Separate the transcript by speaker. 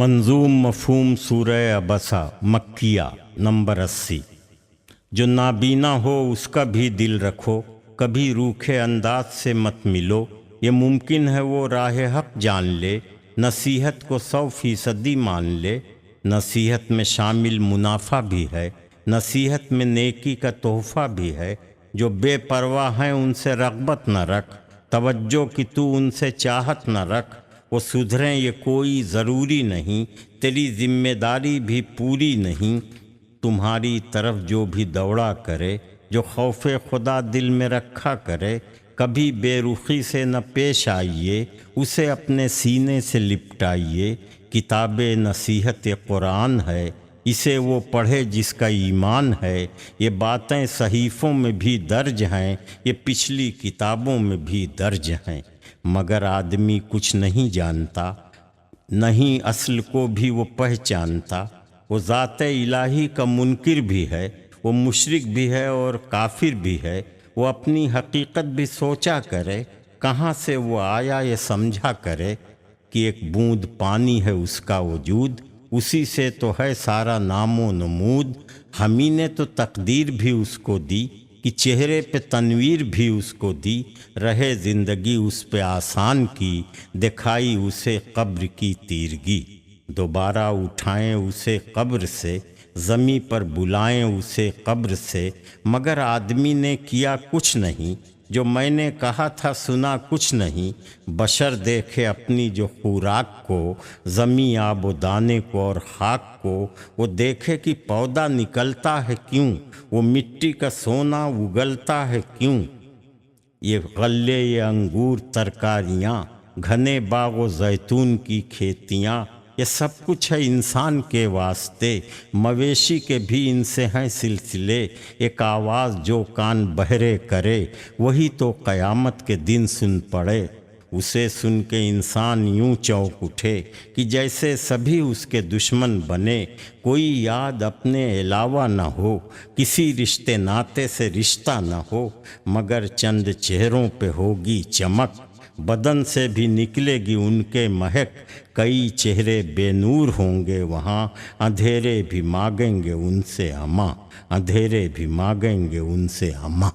Speaker 1: منظوم مفہوم سورہ عبسہ مکیہ نمبر 80۔ جو نابینا ہو اس کا بھی دل رکھو، کبھی روکھے انداز سے مت ملو، یہ ممکن ہے وہ راہ حق جان لے، نصیحت کو 100% مان لے۔ نصیحت میں شامل منافع بھی ہے، نصیحت میں نیکی کا تحفہ بھی ہے۔ جو بے پرواہ ہیں ان سے رغبت نہ رکھ، توجہ کی تو ان سے چاہت نہ رکھ۔ وہ سدھریں یہ کوئی ضروری نہیں، تیری ذمہ داری بھی پوری نہیں۔ تمہاری طرف جو بھی دوڑا کرے، جو خوف خدا دل میں رکھا کرے، کبھی بے رخی سے نہ پیش آئیے، اسے اپنے سینے سے لپٹائیے۔ کتاب نصیحت قرآن ہے، اسے وہ پڑھے جس کا ایمان ہے۔ یہ باتیں صحیفوں میں بھی درج ہیں، یہ پچھلی کتابوں میں بھی درج ہیں، مگر آدمی کچھ نہیں جانتا، نہیں اصل کو بھی وہ پہچانتا۔ وہ ذات الہی کا منکر بھی ہے، وہ مشرک بھی ہے اور کافر بھی ہے۔ وہ اپنی حقیقت بھی سوچا کرے، کہاں سے وہ آیا یہ سمجھا کرے کہ ایک بوند پانی ہے اس کا وجود، اسی سے تو ہے سارا نام و نمود۔ ہمیں نے تو تقدیر بھی اس کو دی کہ چہرے پہ تنویر بھی اس کو دی، رہے زندگی اس پہ آسان کی، دکھائی اسے قبر کی تیرگی۔ دوبارہ اٹھائیں اسے قبر سے، زمیں پر بلائیں اسے قبر سے، مگر آدمی نے کیا کچھ نہیں۔ جو میں نے کہا تھا سنا کچھ نہیں، بشر دیکھے اپنی جو خوراک کو، زمیں آب و دانے کو اور خاک کو، وہ دیکھے کہ پودا نکلتا ہے کیوں، وہ مٹی کا سونا اگلتا ہے کیوں۔ یہ غلے، یہ انگور، ترکاریاں، گھنے باغ و زیتون کی کھیتیاں، یہ سب کچھ ہے انسان کے واسطے۔ مویشی کے بھی ان سے ہیں سلسلے، ایک آواز جو کان بہرے کرے، وہی تو قیامت کے دن سن پڑے۔ اسے سن کے انسان یوں چونک اٹھے کہ جیسے سبھی اس کے دشمن بنے، کوئی یاد اپنے علاوہ نہ ہو، کسی رشتے ناتے سے رشتہ نہ ہو، مگر چند چہروں پہ ہوگی چمک، بدن سے بھی نکلے گی ان کے مہک۔ کئی چہرے بے نور ہوں گے وہاں، اندھیرے بھی مانگیں گے ان سے اماں، اندھیرے بھی مانگیں گے ان سے اماں۔